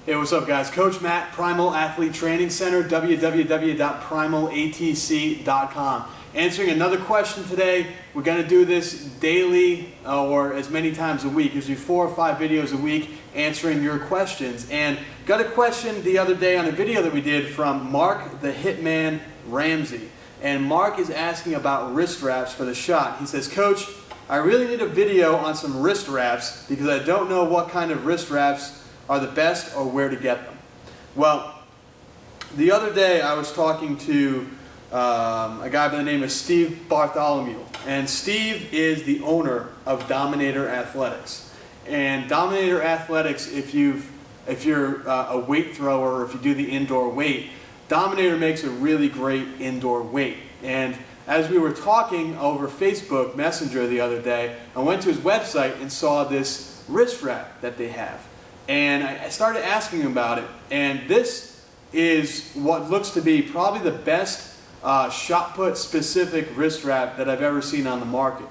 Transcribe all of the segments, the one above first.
Hey, what's up guys? Coach Matt, Primal Athlete Training Center, www.primalatc.com. Answering another question today. We're going to do this daily or as many times a week. Usually 4 or 5 videos a week answering your questions. And got a question the other day on a video that we did from Mark the Hitman Ramsey. And Mark is asking about wrist wraps for the shot. He says, Coach, I really need a video on some wrist wraps because I don't know what kind of wrist wraps are the best or where to get them. Well, the other day I was talking to a guy by the name of Steve Bartholomew, and Steve is the owner of Dominator Athletics. And Dominator Athletics, if you're a weight thrower or if you do the indoor weight, Dominator makes a really great indoor weight. And as we were talking over Facebook Messenger the other day, I went to his website and saw this wrist wrap that they have. And I started asking him about it, and this is what looks to be probably the best shot put specific wrist wrap that I've ever seen on the market.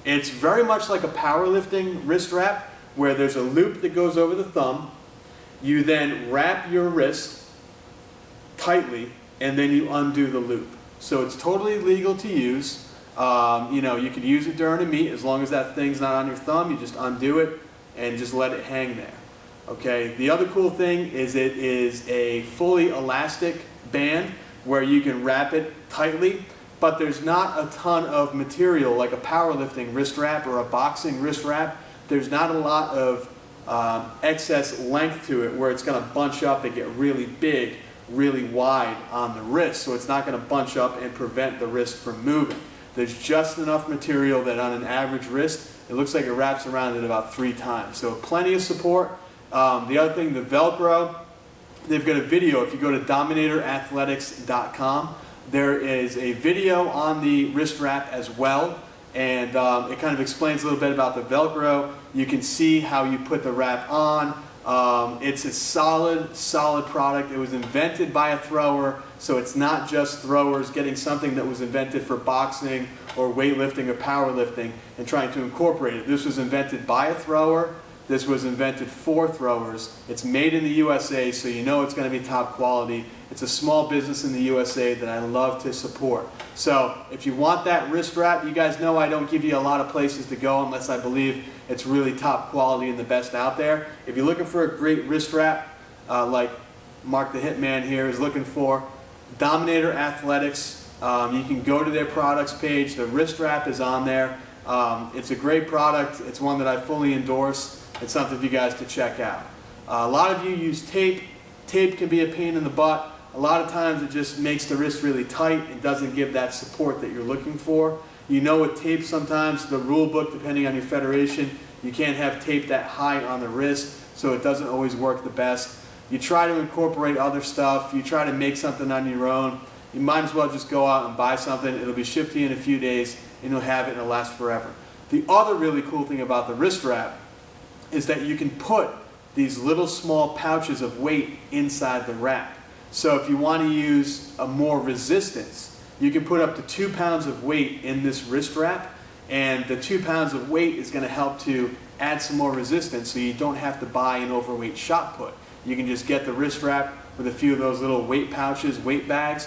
It's very much like a powerlifting wrist wrap where there's a loop that goes over the thumb. You then wrap your wrist tightly and then you undo the loop. So it's totally legal to use. You can use it during a meet as long as that thing's not on your thumb. You just undo it and just let it hang there. Okay, the other cool thing is it is a fully elastic band where you can wrap it tightly, but there's not a ton of material like a powerlifting wrist wrap or a boxing wrist wrap. There's not a lot of excess length to it where it's going to bunch up and get really big, really wide on the wrist, so it's not going to bunch up and prevent the wrist from moving. There's just enough material that on an average wrist, it looks like it wraps around it about 3 times. So plenty of support. The other thing, the Velcro, they've got a video. If you go to dominatorathletics.com, there is a video on the wrist wrap as well, and it kind of explains a little bit about the Velcro. You can see how you put the wrap on. It's a solid product. It was invented by a thrower, so it's not just throwers getting something that was invented for boxing or weightlifting or powerlifting and trying to incorporate it. This was invented by a thrower. This was invented for throwers. It's made in the USA, so you know it's going to be top quality. It's a small business in the USA that I love to support. So if you want that wrist wrap, you guys know I don't give you a lot of places to go unless I believe it's really top quality and the best out there. If you're looking for a great wrist wrap, like Mark the Hitman here is looking for, Dominator Athletics, you can go to their products page. The wrist wrap is on there. It's a great product. It's one that I fully endorse. It's something for you guys to check out. A lot of you use tape. Tape can be a pain in the butt. A lot of times it just makes the wrist really tight and doesn't give that support that you're looking for. You know with tape sometimes, the rule book, depending on your federation, you can't have tape that high on the wrist, so it doesn't always work the best. You try to incorporate other stuff. You try to make something on your own. You might as well just go out and buy something. It'll be shipped to you in a few days, and you'll have it and it'll last forever. The other really cool thing about the wrist wrap is that you can put these little small pouches of weight inside the wrap. So if you want to use a more resistance, you can put up to 2 pounds of weight in this wrist wrap, and the 2 pounds of weight is going to help to add some more resistance so you don't have to buy an overweight shot put. You can just get the wrist wrap with a few of those little weight pouches, weight bags,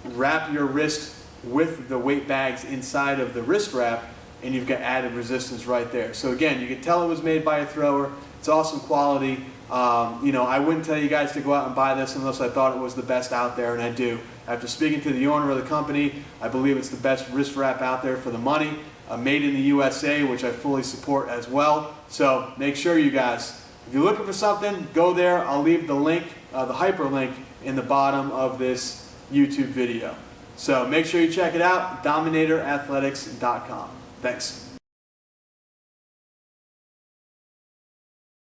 wrap your wrist with the weight bags inside of the wrist wrap, and you've got added resistance right there. So again, you can tell it was made by a thrower. It's awesome quality. I wouldn't tell you guys to go out and buy this unless I thought it was the best out there, and I do. After speaking to the owner of the company, I believe it's the best wrist wrap out there for the money. Made in the USA, which I fully support as well. So make sure you guys, if you're looking for something, go there. I'll leave the link, the hyperlink in the bottom of this YouTube video. So make sure you check it out, dominatorathletics.com. Thanks.